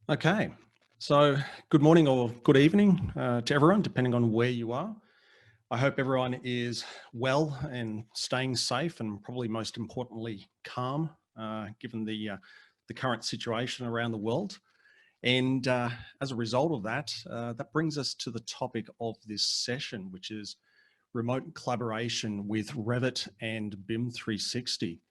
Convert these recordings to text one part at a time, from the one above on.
Okay, so good morning or good evening to everyone, depending on where you are. I hope everyone is well and staying safe, and probably most importantly, calm, given the current situation around the world. And as a result of that, that brings us to the topic of this session, which is remote collaboration with Revit and BIM 360.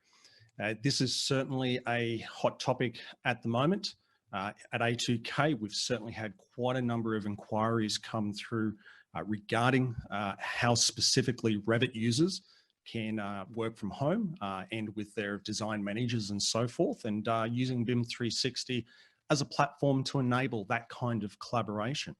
This is certainly a hot topic at the moment. At A2K, we've certainly had quite a number of inquiries come through regarding how specifically Revit users can work from home and with their design managers and so forth, and using BIM 360 as a platform to enable that kind of collaboration.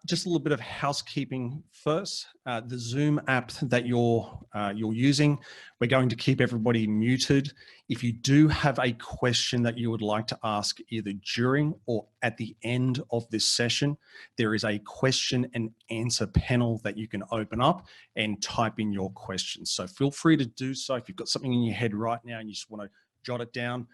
Just a little bit of housekeeping first. The Zoom app that you're using, we're going to keep everybody muted. If you do have a question that you would like to ask either during or at the end of this session, there is a question and answer panel that you can open up and type in your questions. So feel free to do so. If you've got something in your head right now and you just want to jot it down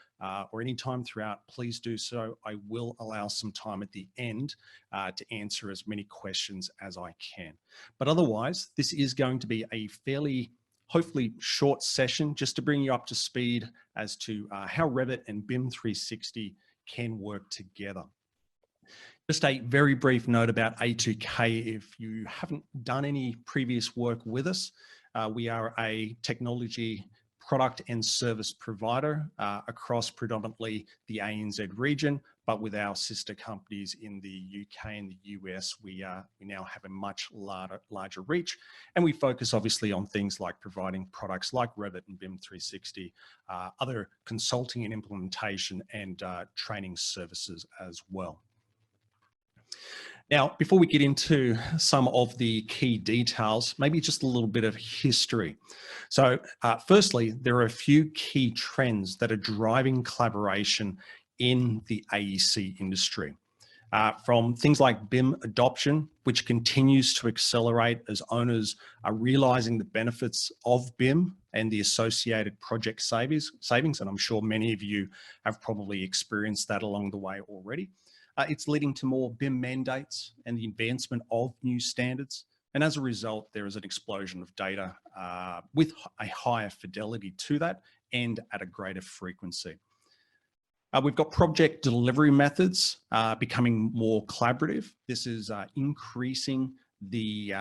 or any time throughout, please do so. I will allow some time at the end to answer as many questions as I can. But otherwise, this is going to be a fairly, hopefully short session just to bring you up to speed as to how Revit and BIM 360 can work together. Just a very brief note about A2K. If you haven't done any previous work with us, we are a technology product and service provider across predominantly the ANZ region, but with our sister companies in the UK and the US, we now have a much larger reach, and we focus obviously on things like providing products like Revit and BIM 360, other consulting and implementation, and training services as well. Now, before we get into some of the key details, maybe just a little bit of history. So firstly, there are a few key trends that are driving collaboration in the AEC industry. From things like BIM adoption, which continues to accelerate as owners are realizing the benefits of BIM and the associated project savings, and I'm sure many of you have probably experienced that along the way already. It's leading to more BIM mandates and the advancement of new standards. And as a result, there is an explosion of data with a higher fidelity to that and at a greater frequency. We've got project delivery methods becoming more collaborative. This is increasing the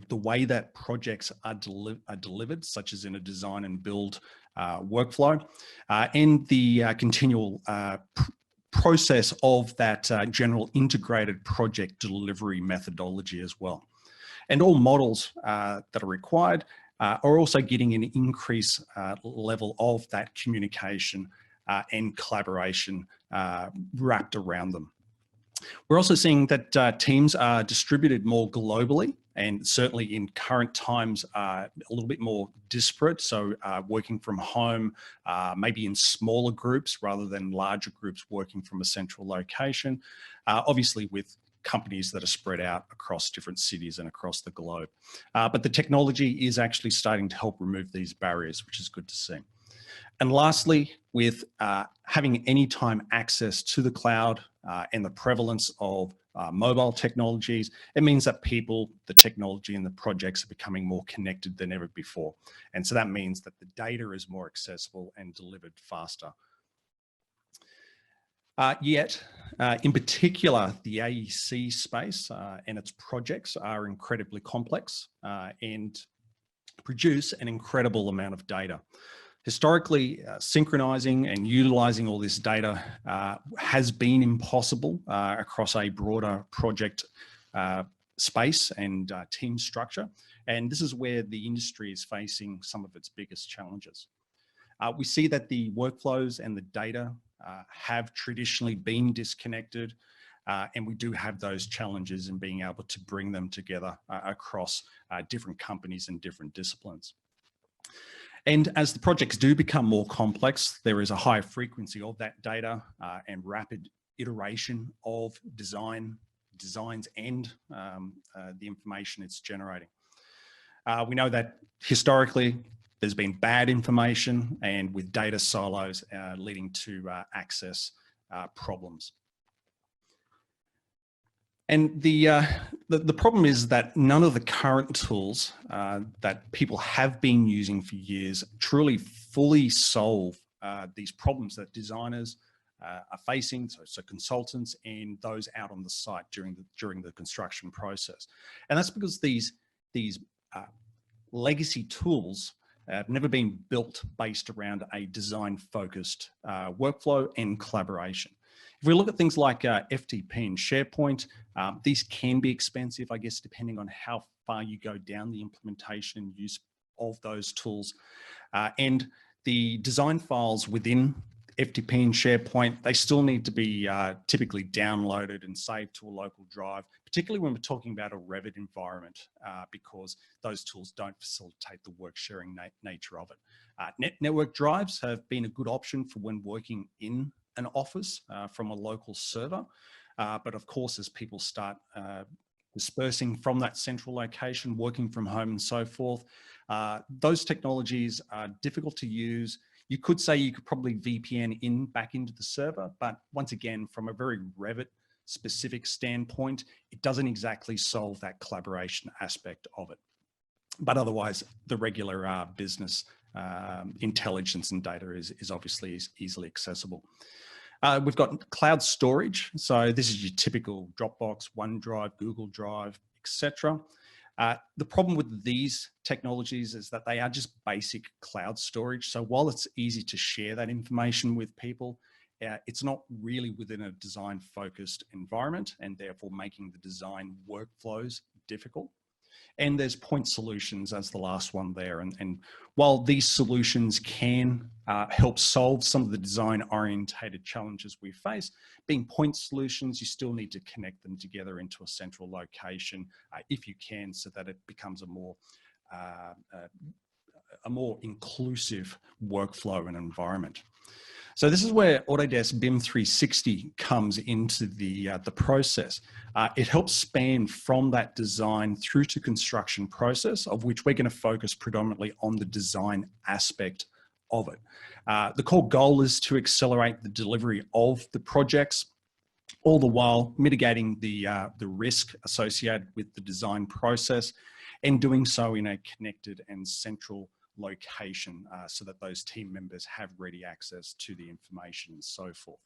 way that projects are delivered, such as in a design and build workflow, and the continual process of that general integrated project delivery methodology as well. And all models that are required are also getting an increased level of that communication and collaboration wrapped around them. We're also seeing that teams are distributed more globally, and certainly in current times a little bit more disparate. So working from home, maybe in smaller groups rather than larger groups working from a central location, obviously with companies that are spread out across different cities and across the globe. But the technology is actually starting to help remove these barriers, which is good to see. And lastly, with having anytime access to the cloud and the prevalence of mobile technologies, it means that people, the technology and the projects are becoming more connected than ever before. And so that means that the data is more accessible and delivered faster. Yet, in particular, the AEC space and its projects are incredibly complex and produce an incredible amount of data. Historically, synchronizing and utilizing all this data has been impossible across a broader project space and team structure. And this is where the industry is facing some of its biggest challenges. We see that the workflows and the data have traditionally been disconnected, and we do have those challenges in being able to bring them together across different companies and different disciplines. And as the projects do become more complex, there is a higher frequency of that data and rapid iteration of designs and the information it's generating. We know that historically there's been bad information, and with data silos leading to access problems. And the problem is that none of the current tools that people have been using for years truly fully solve these problems that designers are facing, so consultants and those out on the site during the construction process. And that's because these legacy tools have never been built based around a design-focused workflow and collaboration. If we look at things like FTP and SharePoint, these can be expensive, I guess, depending on how far you go down the implementation and use of those tools. And the design files within FTP and SharePoint, they still need to be typically downloaded and saved to a local drive, particularly when we're talking about a Revit environment, because those tools don't facilitate the work sharing nature of it. Network drives have been a good option for when working in an office from a local server. But of course, as people start dispersing from that central location, working from home and so forth, those technologies are difficult to use. You could say you could probably VPN back into the server, but once again, from a very Revit specific standpoint, it doesn't exactly solve that collaboration aspect of it. But otherwise, the regular business intelligence and data is obviously easily accessible. We've got cloud storage. So this is your typical Dropbox, OneDrive, Google Drive, etc. The problem with these technologies is that they are just basic cloud storage. So while it's easy to share that information with people, it's not really within a design-focused environment and therefore making the design workflows difficult. And there's point solutions as the last one there. And while these solutions can help solve some of the design-orientated challenges we face, being point solutions, you still need to connect them together into a central location if you can, so that it becomes a more inclusive workflow and environment. So this is where Autodesk BIM 360 comes into the process. It helps span from that design through to construction process, of which we're going to focus predominantly on the design aspect of it. The core goal is to accelerate the delivery of the projects, all the while mitigating the risk associated with the design process, and doing so in a connected and central location so that those team members have ready access to the information and so forth.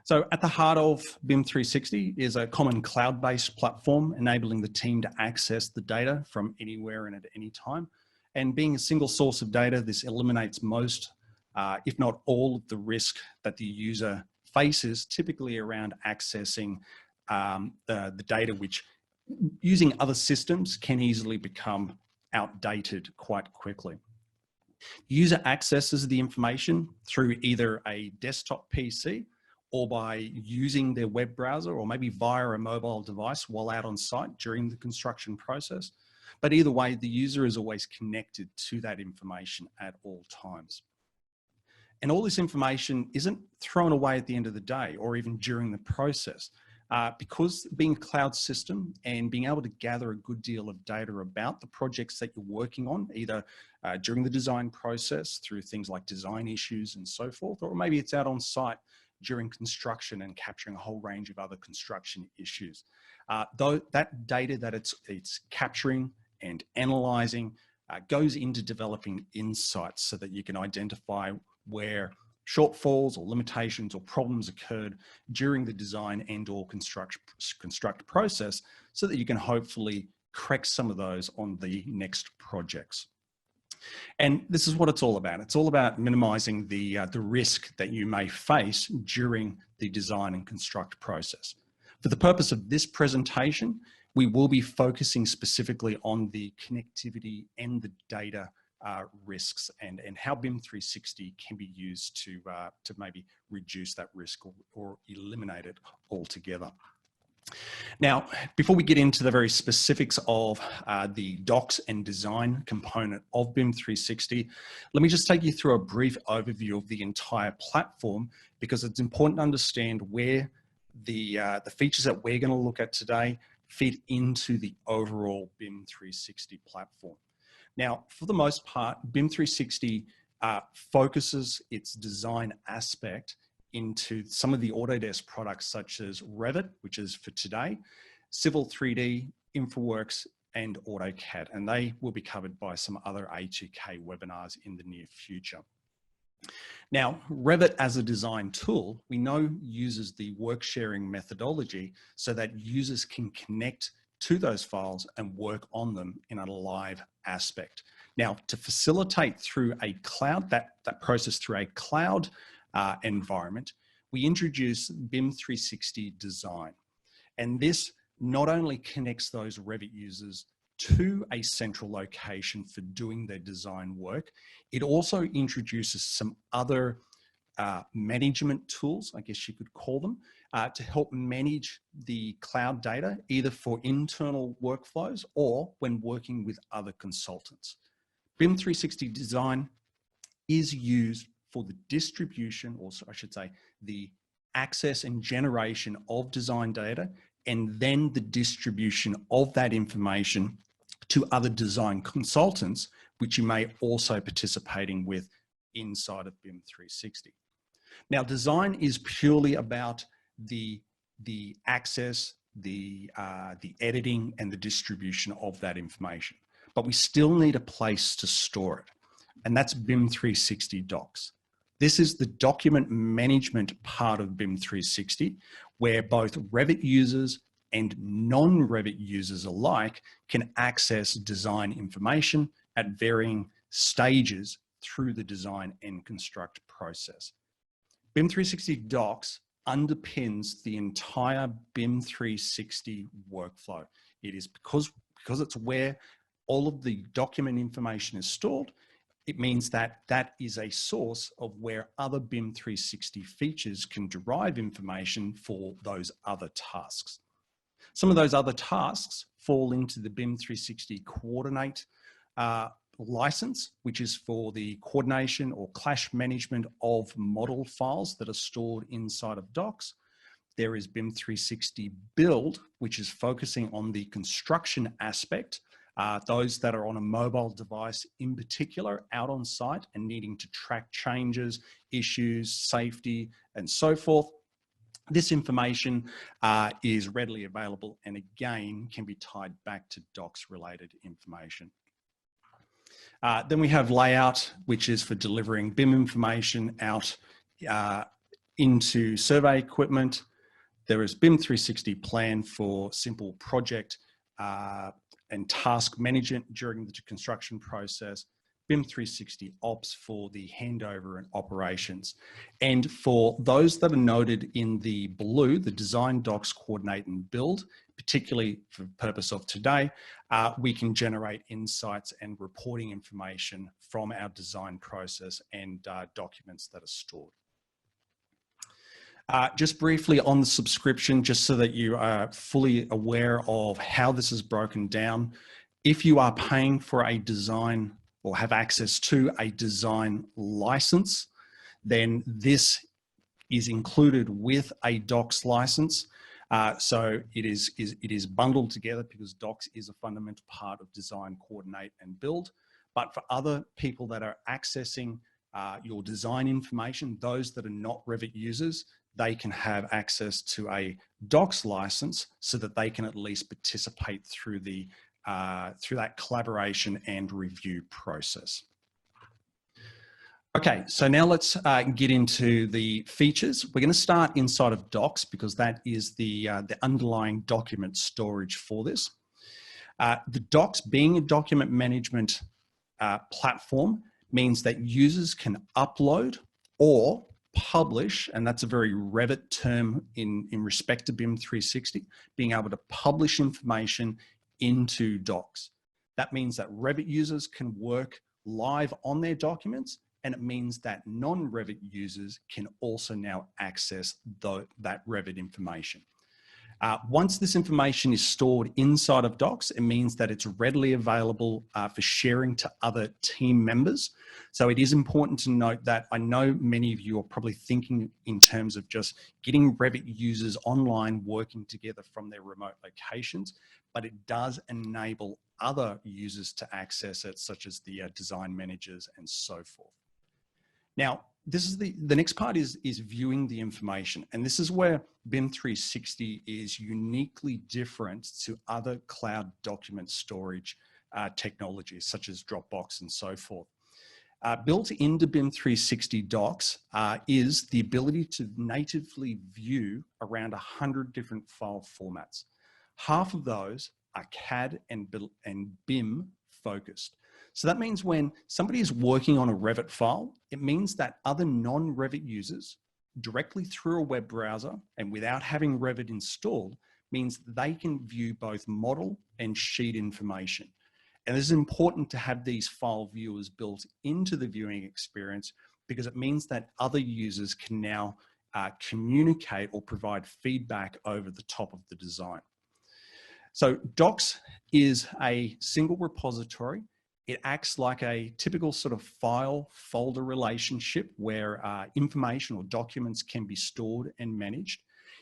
So at the heart of BIM 360 is a common cloud-based platform enabling the team to access the data from anywhere and at any time. And being a single source of data, this eliminates most, if not all, of the risk that the user faces, typically around accessing the data, which using other systems can easily become outdated quite quickly. User accesses the information through either a desktop PC or by using their web browser, or maybe via a mobile device while out on site during the construction process. But either way, the user is always connected to that information at all times. And all this information isn't thrown away at the end of the day or even during the process. Because being a cloud system and being able to gather a good deal of data about the projects that you're working on, either during the design process through things like design issues and so forth, or maybe it's out on site during construction and capturing a whole range of other construction issues. Though that data that it's capturing and analyzing goes into developing insights so that you can identify where shortfalls or limitations or problems occurred during the design and or construct process, so that you can hopefully correct some of those on the next projects. And this is what it's all about. It's all about minimizing the risk that you may face during the design and construct process. For the purpose of this presentation, we will be focusing specifically on the connectivity and the data risks and how BIM 360 can be used to maybe reduce that risk or eliminate it altogether. Now, before we get into the very specifics of the docs and design component of BIM 360, let me just take you through a brief overview of the entire platform, because it's important to understand where the features that we're going to look at today fit into the overall BIM 360 platform. Now, for the most part, BIM 360 focuses its design aspect into some of the Autodesk products such as Revit, which is for today, Civil 3D, InfraWorks, and AutoCAD, and they will be covered by some other A2K webinars in the near future. Now, Revit as a design tool, we know uses the work sharing methodology so that users can connect to those files and work on them in a live aspect. Now, to facilitate through a cloud, that process through a cloud environment, we introduce BIM 360 Design. And this not only connects those Revit users to a central location for doing their design work, it also introduces some other management tools, I guess you could call them, to help manage the cloud data, either for internal workflows or when working with other consultants. BIM 360 Design is used for the distribution, or I should say, the access and generation of design data, and then the distribution of that information to other design consultants, which you may also participating with inside of BIM 360. Now, design is purely about the access, the editing, and the distribution of that information. But we still need a place to store it, and that's BIM 360 Docs. This is the document management part of BIM 360, where both Revit users and non-Revit users alike can access design information at varying stages through the design and construct process. BIM 360 Docs underpins the entire BIM 360 workflow. It is because it's where all of the document information is stored. It means that that is a source of where other BIM 360 features can derive information for those other tasks. Some of those other tasks fall into the BIM 360 Coordinate license, which is for the coordination or clash management of model files that are stored inside of Docs. There is BIM 360 Build, which is focusing on the construction aspect, those that are on a mobile device in particular, out on site and needing to track changes, issues, safety, and so forth. This information is readily available and again can be tied back to Docs related information. Then we have layout, which is for delivering BIM information out into survey equipment. There is BIM 360 plan for simple project and task management during the construction process. BIM 360 Ops for the handover and operations. And for those that are noted in the blue, the Design Docs Coordinate and Build, particularly for the purpose of today, we can generate insights and reporting information from our design process and documents that are stored. Just briefly on the subscription, just so that you are fully aware of how this is broken down. If you are paying for a design or have access to a design license, then this is included with a Docs license. So it is bundled together because Docs is a fundamental part of Design, Coordinate, and Build. But for other people that are accessing your design information, those that are not Revit users, they can have access to a Docs license so that they can at least participate through that collaboration and review process. Okay, so now let's get into the features. We're going to start inside of Docs because that is the underlying document storage for this. The Docs, being a document management platform, means that users can upload or publish, and that's a very Revit term in respect to BIM 360, being able to publish information into Docs. That means that Revit users can work live on their documents, and it means that non-Revit users can also now access that Revit information. Once this information is stored inside of Docs, it means that it's readily available for sharing to other team members. So it is important to note that I know many of you are probably thinking in terms of just getting Revit users online working together from their remote locations, but it does enable other users to access it, such as the design managers and so forth. Now, this is the next part is viewing the information. And this is where BIM 360 is uniquely different to other cloud document storage technologies such as Dropbox and so forth. Built into BIM 360 docs is the ability to natively view around 100 different file formats. Half of those are CAD and BIM focused. So that means when somebody is working on a Revit file, it means that other non-Revit users directly through a web browser and without having Revit installed means they can view both model and sheet information. And it's important to have these file viewers built into the viewing experience because it means that other users can now communicate or provide feedback over the top of the design. So Docs is a single repository. It acts like a typical sort of file folder relationship where information or documents can be stored and managed.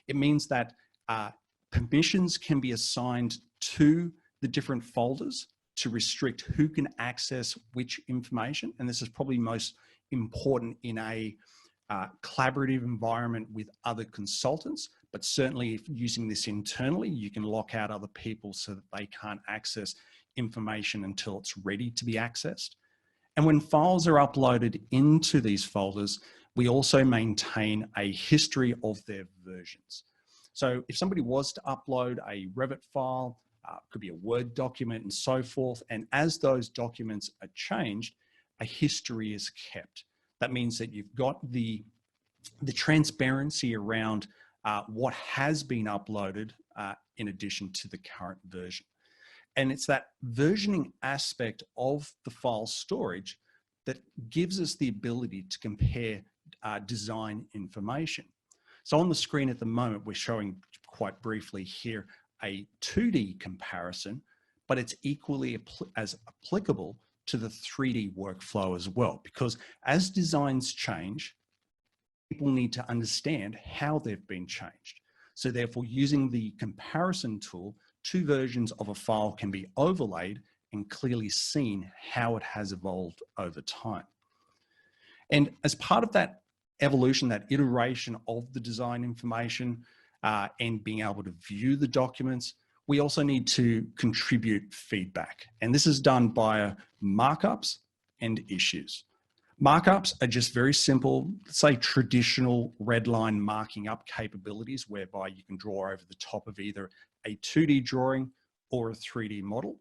It means that permissions can be assigned to the different folders to restrict who can access which information. And this is probably most important in a collaborative environment with other consultants, but certainly if using this internally, you can lock out other people so that they can't access information until it's ready to be accessed. And when files are uploaded into these folders, we also maintain a history of their versions. So if somebody was to upload a Revit file, could be a Word document and so forth, and as those documents are changed, a history is kept. That means that you've got the transparency around what has been uploaded in addition to the current version. And it's that versioning aspect of the file storage that gives us the ability to compare design information. So on the screen at the moment, we're showing quite briefly here a 2D comparison, but it's equally as applicable to the 3D workflow as well, because as designs change, people need to understand how they've been changed. So therefore, using the comparison tool, two versions of a file can be overlaid and clearly seen how it has evolved over time. And as part of that evolution, that iteration of the design information and being able to view the documents, we also need to contribute feedback. And this is done via markups and issues. Markups are just very simple, say traditional red line marking up capabilities whereby you can draw over the top of either a 2D drawing or a 3D model.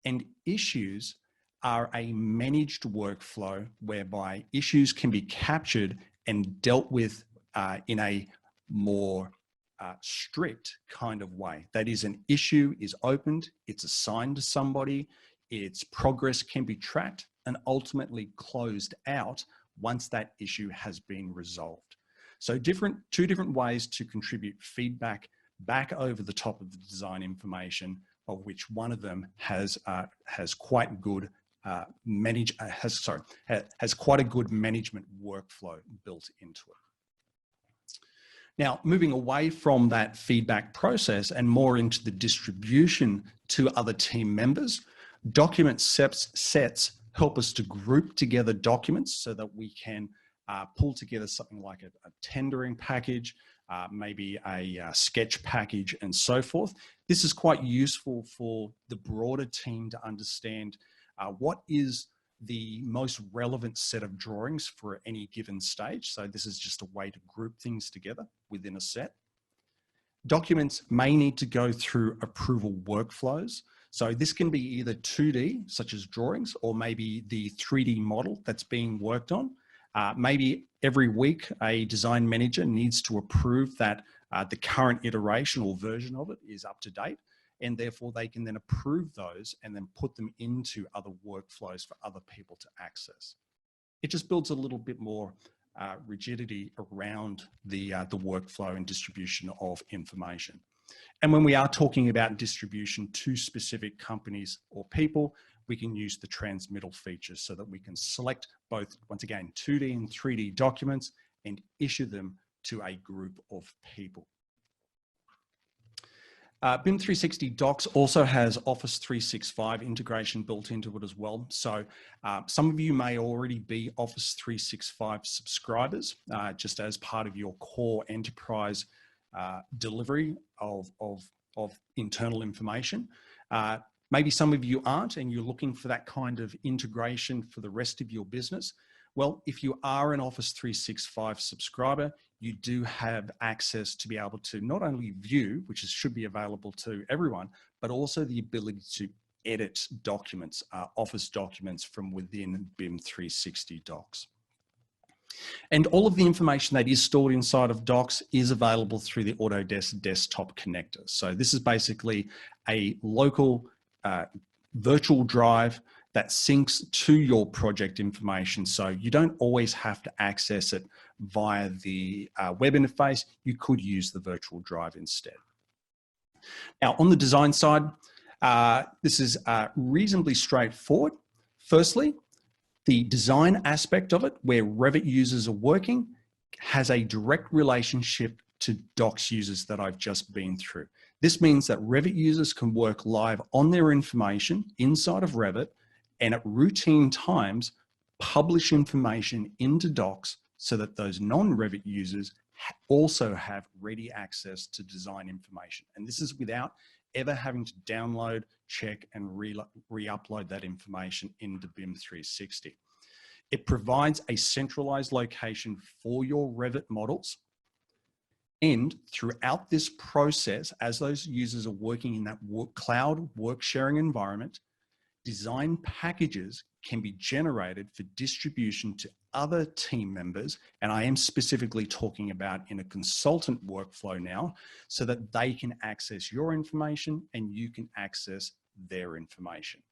And issues are a managed workflow whereby issues can be captured and dealt with in a more strict kind of way. That is, an issue is opened, it's assigned to somebody, its progress can be tracked and ultimately closed out once that issue has been resolved. So two different ways to contribute feedback back over the top of the design information, of which one of them has quite a good management workflow built into it. Now, moving away from that feedback process and more into the distribution to other team members, document sets help us to group together documents so that we can pull together something like a tendering package, maybe a sketch package and so forth. This is quite useful for the broader team to understand what is the most relevant set of drawings for any given stage. So this is just a way to group things together within a set. Documents may need to go through approval workflows. So this can be either 2D, such as drawings, or maybe the 3D model that's being worked on. Maybe every week a design manager needs to approve that the current iteration or version of it is up to date, and therefore they can then approve those and then put them into other workflows for other people to access. It just builds a little bit more rigidity around the workflow and distribution of information. And when we are talking about distribution to specific companies or people, we can use the transmittal features so that we can select both, once again, 2D and 3D documents and issue them to a group of people. BIM 360 Docs also has Office 365 integration built into it as well. So some of you may already be Office 365 subscribers, just as part of your core enterprise delivery of internal information. Maybe some of you aren't, and you're looking for that kind of integration for the rest of your business. Well, if you are an Office 365 subscriber, you do have access to be able to not only view, which should be available to everyone, but also the ability to edit documents, Office documents from within BIM 360 Docs. And all of the information that is stored inside of Docs is available through the Autodesk Desktop Connector. So this is basically a local virtual drive that syncs to your project information. So you don't always have to access it via the web interface. You could use the virtual drive instead. Now, on the design side, this is reasonably straightforward. Firstly, the design aspect of it, where Revit users are working, has a direct relationship to Docs users that I've just been through. This means that Revit users can work live on their information inside of Revit and at routine times publish information into Docs so that those non-Revit users also have ready access to design information. And this is without ever having to download, check, and re-upload that information into BIM 360. It provides a centralized location for your Revit models. And throughout this process, as those users are working in that cloud work sharing environment, design packages can be generated for distribution to other team members. And I am specifically talking about in a consultant workflow now, so that they can access your information and you can access their information.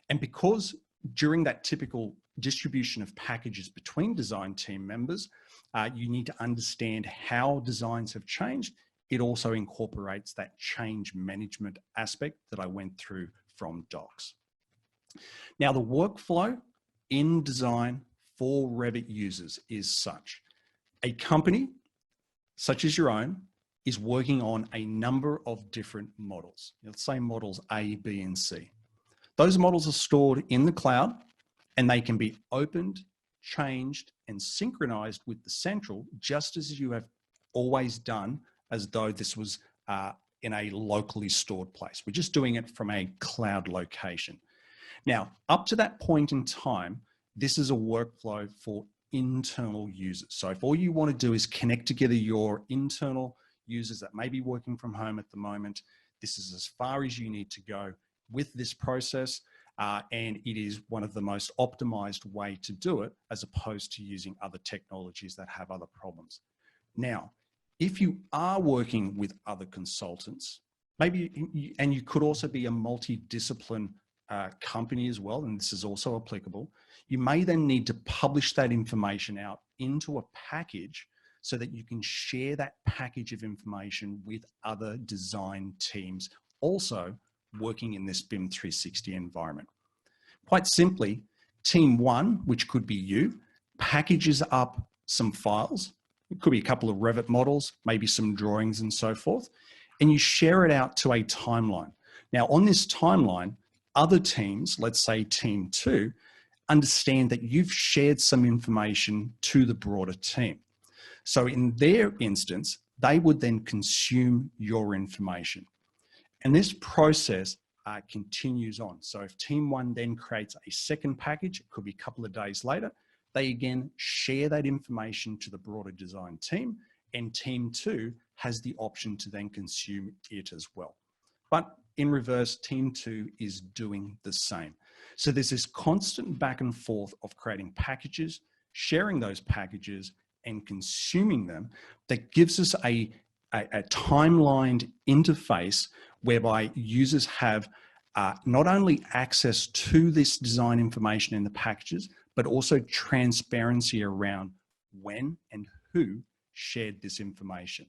And because during that typical distribution of packages between design team members, you need to understand how designs have changed. It also incorporates that change management aspect that I went through from Docs. Now, the workflow in design for Revit users is such. A company, such as your own, is working on a number of different models. Let's say models A, B, and C. Those models are stored in the cloud and they can be opened, changed, and synchronized with the central, just as you have always done, as though this was in a locally stored place. We're just doing it from a cloud location. Now, up to that point in time, this is a workflow for internal users. So if all you want to do is connect together your internal users that may be working from home at the moment, this is as far as you need to go with this process. And it is one of the most optimized way to do it, as opposed to using other technologies that have other problems. Now, if you are working with other consultants, maybe, and you could also be a multidiscipline company as well, and this is also applicable, you may then need to publish that information out into a package so that you can share that package of information with other design teams also working in this BIM 360 environment. Quite simply, team one, which could be you, packages up some files. It could be a couple of Revit models, maybe some drawings and so forth, and you share it out to a timeline. Now, on this timeline, other teams, let's say team two, understand that you've shared some information to the broader team. So in their instance, they would then consume your information. And this process continues on. So if team one then creates a second package, it could be a couple of days later, they again share that information to the broader design team, and team two has the option to then consume it as well. But in reverse, team two is doing the same. So there's this constant back and forth of creating packages, sharing those packages, and consuming them that gives us a timelined interface whereby users have not only access to this design information in the packages, but also transparency around when and who shared this information.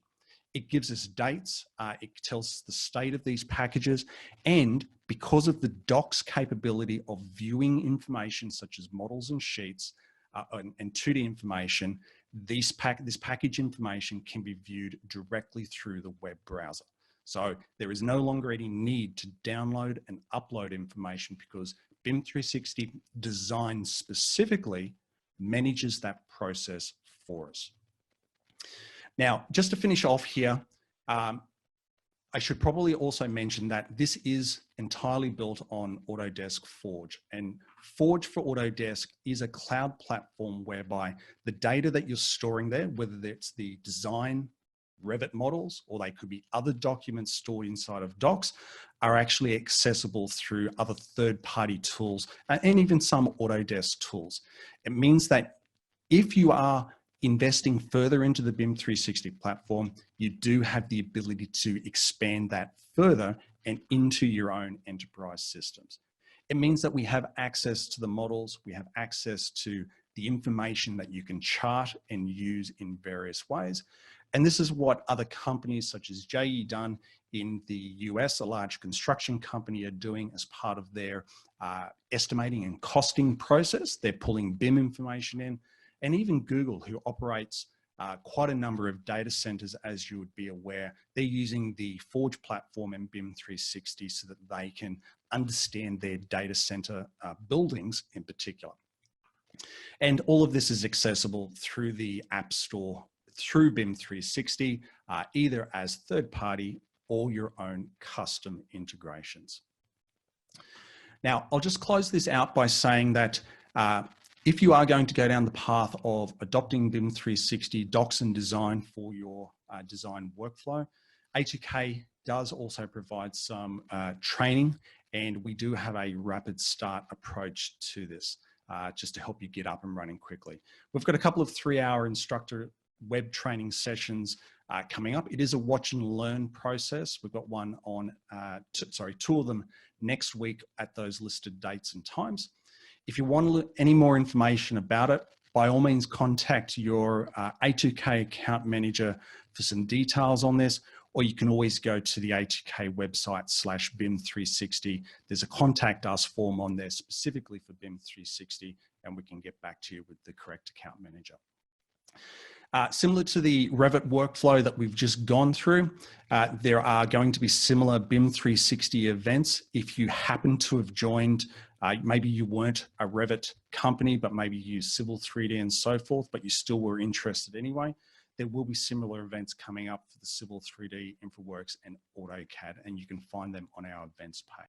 It gives us dates, it tells us the state of these packages, and because of the Docs capability of viewing information such as models and sheets and 2D information, this package information can be viewed directly through the web browser. So there is no longer any need to download and upload information because BIM 360 designed specifically manages that process for us. Now, just to finish off here, I should probably also mention that this is entirely built on Autodesk Forge, and Forge for Autodesk is a cloud platform whereby the data that you're storing there, whether it's the design Revit models, or they could be other documents stored inside of docs, are actually accessible through other third-party tools and even some Autodesk tools. It means that if you are investing further into the BIM 360 platform, you do have the ability to expand that further and into your own enterprise systems. It means that we have access to the models, we have access to the information that you can chart and use in various ways. And this is what other companies such as J.E. Dunn in the US, a large construction company, are doing as part of their estimating and costing process. They're pulling BIM information in. And even Google, who operates quite a number of data centers, as you would be aware, they're using the Forge platform and BIM 360 so that they can understand their data center buildings in particular. And all of this is accessible through the App Store, through BIM 360, either as third party or your own custom integrations. Now, I'll just close this out by saying that if you are going to go down the path of adopting BIM 360 docs and design for your design workflow, A2K does also provide some training, and we do have a rapid start approach to this just to help you get up and running quickly. We've got a couple of 3-hour instructor web training sessions coming up. It is a watch and learn process. We've got one on, 2 of them next week at those listed dates and times. If you want any more information about it, by all means contact your A2K account manager for some details on this, or you can always go to the A2K website /BIM360. There's a contact us form on there specifically for BIM 360, and we can get back to you with the correct account manager. Similar to the Revit workflow that we've just gone through, there are going to be similar BIM 360 events. If you happen to have joined, maybe you weren't a Revit company, but maybe you use Civil 3D and so forth, but you still were interested anyway, there will be similar events coming up for the Civil 3D, InfraWorks, and AutoCAD, and you can find them on our events page.